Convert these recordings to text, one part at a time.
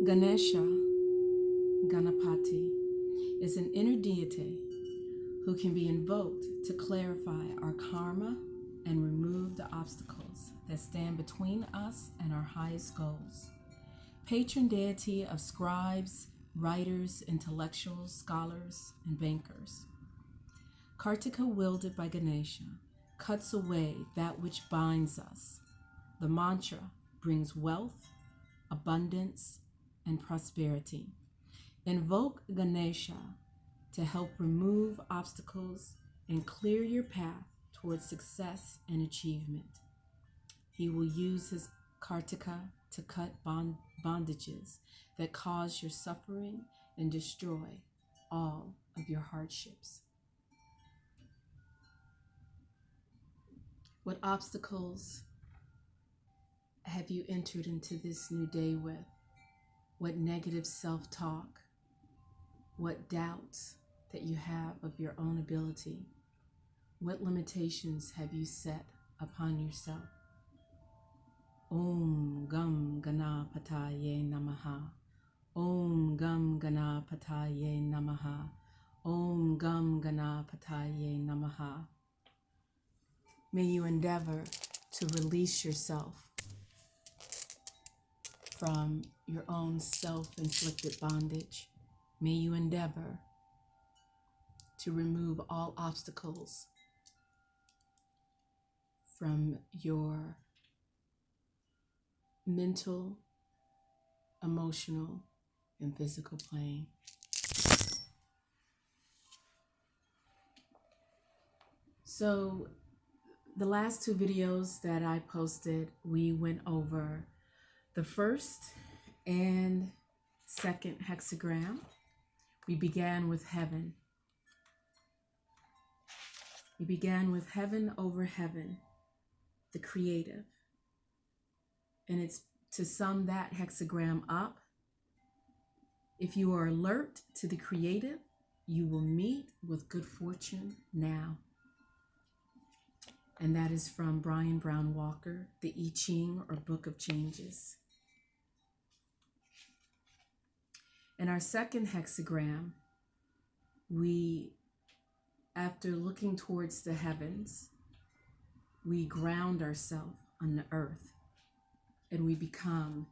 Ganesha, Ganapati, is an inner deity who can be invoked to clarify our karma and remove the obstacles that stand between us and our highest goals. Patron deity of scribes, writers, intellectuals, scholars, and bankers. Kartika, wielded by Ganesha, cuts away that which binds us. The mantra brings wealth, abundance, and prosperity. Invoke Ganesha to help remove obstacles and clear your path towards success and achievement. He will use his Kartika to cut bondages that cause your suffering and destroy all of your hardships. What obstacles have you entered into this new day with? What negative self-talk? What doubts that you have of your own ability? What limitations have you set upon yourself? Om Gam Ganapataye Namaha. Om Gam Ganapataye Namaha. Om Gam Ganapataye Namaha. May you endeavor to release yourself from your own self-inflicted bondage. May you endeavor to remove all obstacles from your mental, emotional, and physical plane. So the last two videos that I posted, we went over the first and second hexagram. We began with heaven. We began with heaven over heaven, the creative. And it's to sum that hexagram up. If you are alert to the creative, you will meet with good fortune now. And that is from Brian Brown Walker, the I Ching, or Book of Changes. In our second hexagram, we, after looking towards the heavens, we ground ourselves on the earth and we become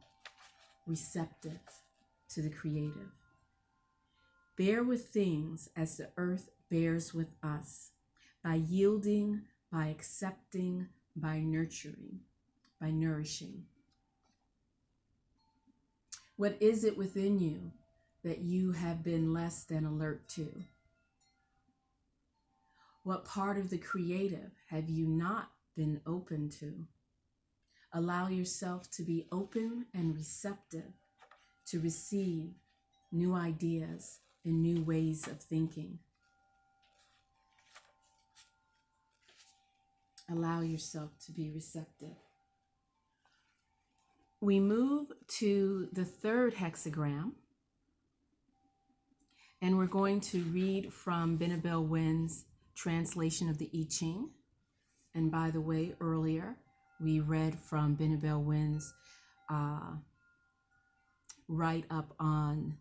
receptive to the creative. Bear with things as the earth bears with us, by yielding, by accepting, by nurturing, by nourishing. What is it within you that you have been less than alert to? What part of the creative have you not been open to? Allow yourself to be open and receptive to receive new ideas and new ways of thinking. Allow yourself to be receptive. We move to the third hexagram, and we're going to read from Benabel Wynn's translation of the I Ching. And by the way, earlier we read from Benabel Wynn's write-up on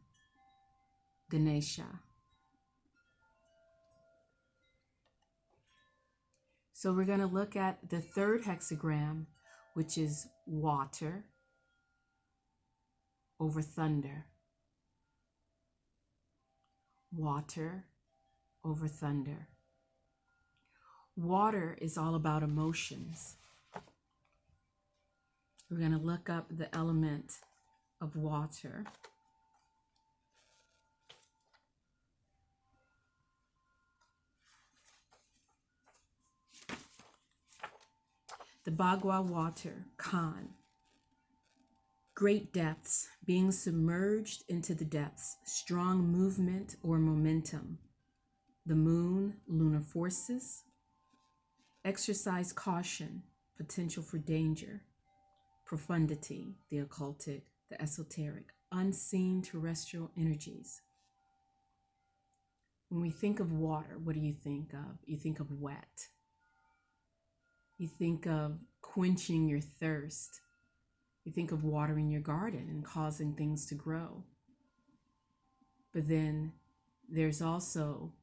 Ganesha. So we're going to look at the third hexagram, which is water over thunder. Water over thunder. Water is all about emotions. We're going to look up the element of water. The Bagua water, Khan. Great depths, being submerged into the depths, strong movement or momentum. The moon, lunar forces. Exercise caution, potential for danger. Profundity, the occultic, the esoteric, unseen terrestrial energies. When we think of water, what do you think of? You think of wet. You think of quenching your thirst. You think of watering your garden and causing things to grow. But then there's also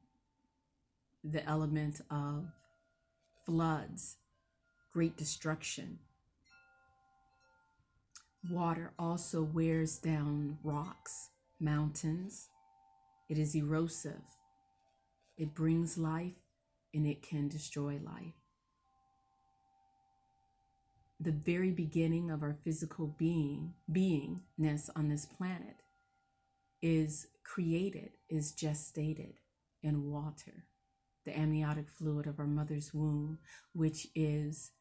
the element of floods, great destruction. Water also wears down rocks, mountains. It is erosive. It brings life and it can destroy life. The very beginning of our physical beingness on this planet is created, is gestated in water, the amniotic fluid of our mother's womb, which is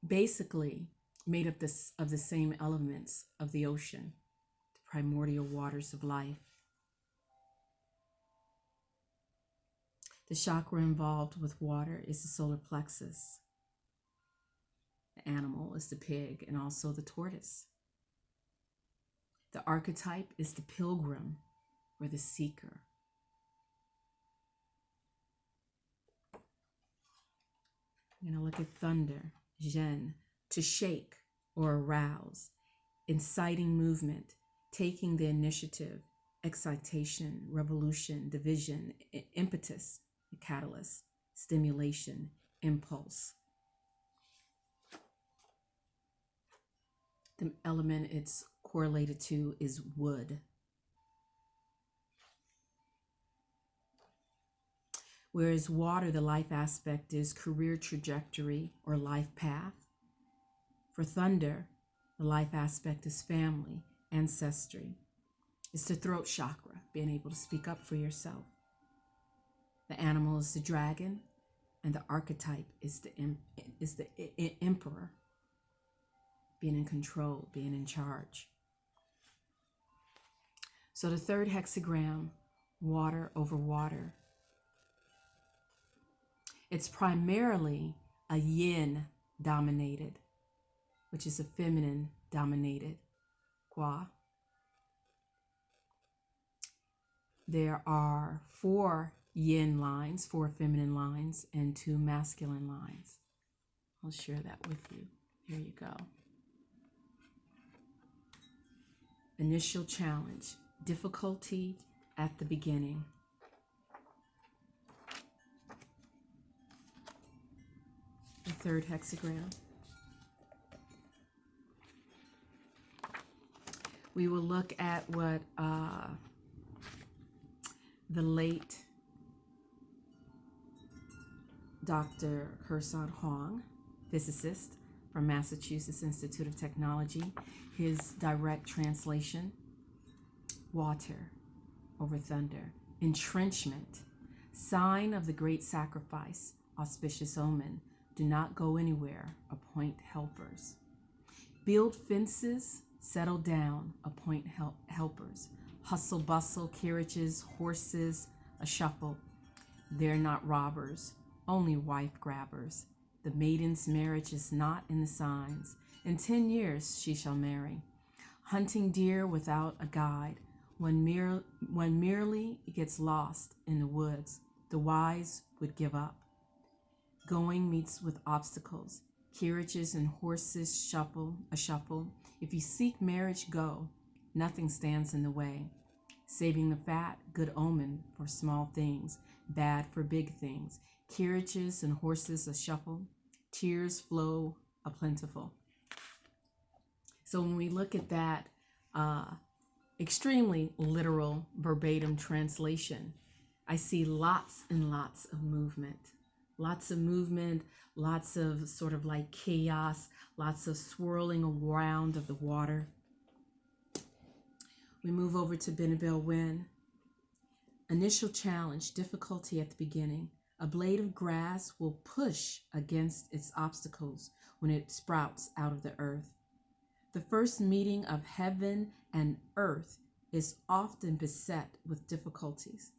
basically made up of the same elements of the ocean, the primordial waters of life. The chakra involved with water is the solar plexus. The animal is the pig and also the tortoise. The archetype is the pilgrim or the seeker. We're going to look at thunder, Zhen, to shake or arouse, inciting movement, taking the initiative, excitation, revolution, division, impetus, catalyst, stimulation, impulse. The element it's correlated to is wood. Whereas water, the life aspect is career trajectory or life path. For thunder, the life aspect is family, ancestry. It's the throat chakra, being able to speak up for yourself. The animal is the dragon, and the archetype is the emperor, being in control, being in charge. So the third hexagram, water over water, it's primarily a yin dominated, which is a feminine dominated Gua. There are 4 yin lines, 4 feminine lines, and 2 masculine lines. I'll share that with you. Here you go. Initial challenge, difficulty at the beginning. The third hexagram. We will look at what the late Dr. Kersan Huang, physicist from Massachusetts Institute of Technology, his direct translation, water over thunder, entrenchment, sign of the great sacrifice, auspicious omen, do not go anywhere, appoint helpers. Build fences, settle down, appoint helpers. Hustle, bustle, carriages, horses, a shuffle. They're not robbers, only wife grabbers. The maiden's marriage is not in the signs. In 10 years she shall marry. Hunting deer without a guide. When merely gets lost in the woods, the wise would give up. Going meets with obstacles. Carriages and horses a shuffle. If you seek marriage, go. Nothing stands in the way. Saving the fat, good omen for small things, bad for big things. Carriages and horses a shuffle. Tears flow a plentiful. So when we look at that extremely literal verbatim translation, I see lots and lots of movement. Lots of movement, lots of sort of like chaos, lots of swirling around of the water. We move over to Benebell Wen. Initial challenge, difficulty at the beginning. A blade of grass will push against its obstacles when it sprouts out of the earth. The first meeting of heaven and earth is often beset with difficulties.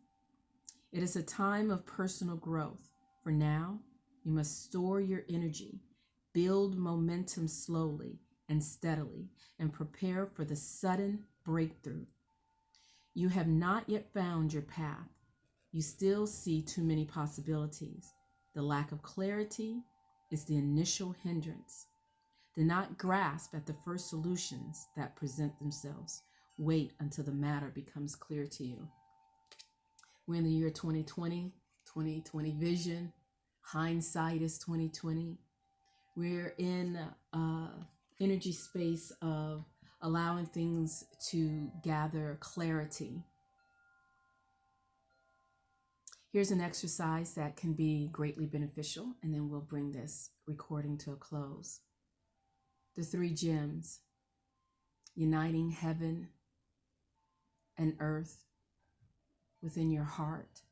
It is a time of personal growth. For now, you must store your energy, build momentum slowly and steadily, and prepare for the sudden breakthrough. You have not yet found your path. You still see too many possibilities. The lack of clarity is the initial hindrance. Do not grasp at the first solutions that present themselves. Wait until the matter becomes clear to you. We're in the year 2020, 2020 vision. Hindsight is 2020. We're in energy space of allowing things to gather clarity. Here's an exercise that can be greatly beneficial, and then we'll bring this recording to a close. The 3 gems, uniting heaven and earth within your heart,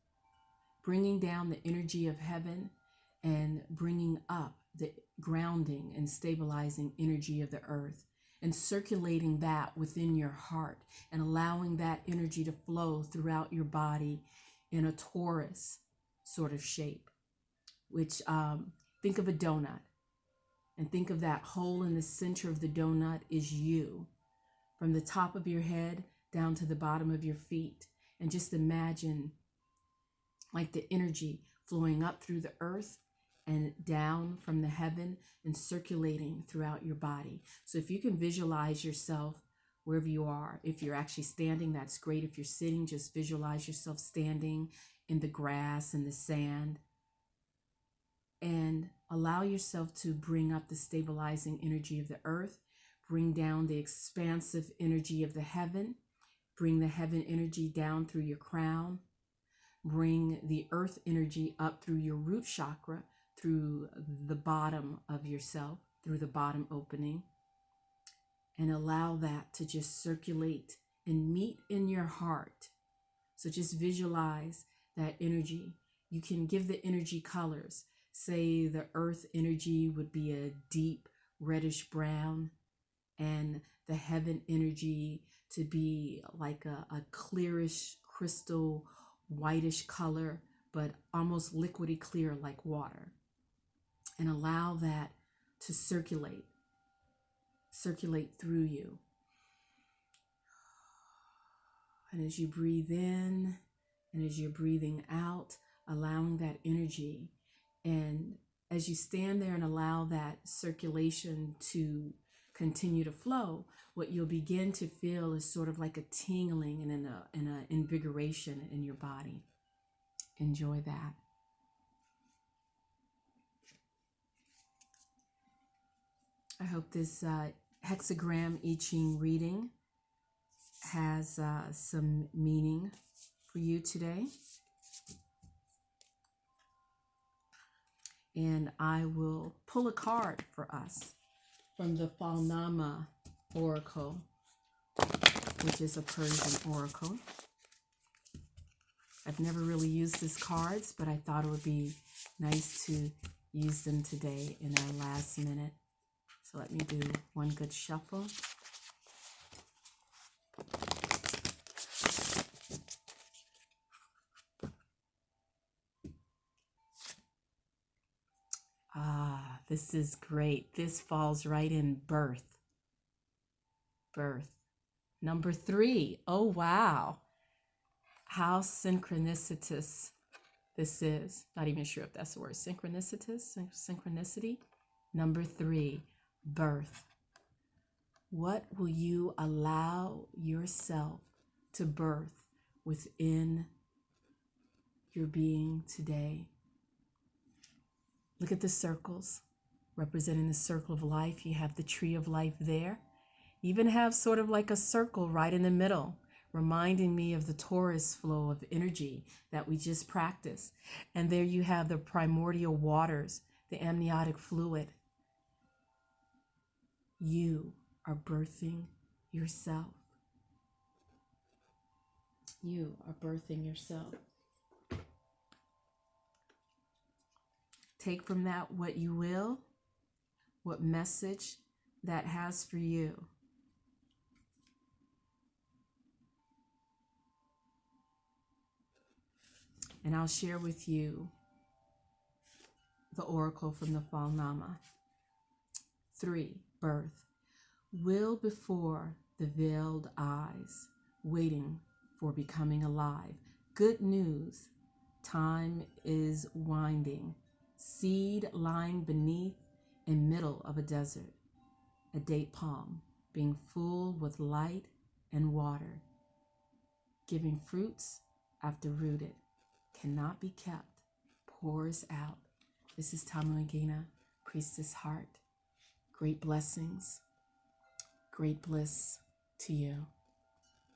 bringing down the energy of heaven and bringing up the grounding and stabilizing energy of the earth, and circulating that within your heart and allowing that energy to flow throughout your body in a torus sort of shape, which think of a donut, and think of that hole in the center of the donut is you, from the top of your head down to the bottom of your feet. And just imagine like the energy flowing up through the earth and down from the heaven and circulating throughout your body. So if you can visualize yourself wherever you are, if you're actually standing, that's great. If you're sitting, just visualize yourself standing in the grass and the sand, and allow yourself to bring up the stabilizing energy of the earth, bring down the expansive energy of the heaven, bring the heaven energy down through your crown, bring the earth energy up through your root chakra, through the bottom of yourself, through the bottom opening, and allow that to just circulate and meet in your heart. So just visualize that energy. You can give the energy colors. Say the earth energy would be a deep reddish brown, and the heaven energy to be like a clearish crystal whitish color, but almost liquidy clear like water. And allow that to circulate through you. And as you breathe in and as you're breathing out, allowing that energy. And as you stand there and allow that circulation to continue to flow, what you'll begin to feel is sort of like a tingling and an invigoration in your body. Enjoy that. I hope this hexagram I Ching reading has some meaning for you today. And I will pull a card for us from the Falnama Oracle, which is a Persian oracle. I've never really used these cards, but I thought it would be nice to use them today in our last minute. So let me do one good shuffle. This is great. This falls right in birth. Birth. Number 3. Oh, wow. How synchronicitous this is. Not even sure if that's the word. Synchronicity. Number 3. Birth. What will you allow yourself to birth within your being today? Look at the circles representing the circle of life. You have the tree of life there. You even have sort of like a circle right in the middle, reminding me of the torus flow of energy that we just practiced. And there you have the primordial waters, the amniotic fluid. You are birthing yourself. You are birthing yourself. Take from that what you will, what message that has for you. And I'll share with you the oracle from the Falnama. 3. Birth. Will before the veiled eyes, waiting for becoming alive. Good news. Time is winding. Seed lying beneath and middle of a desert. a date palm, being full with light and water, giving fruits after rooted, cannot be kept, pours out. This is Tamuagina, Priestess Heart. Great blessings, great bliss to you.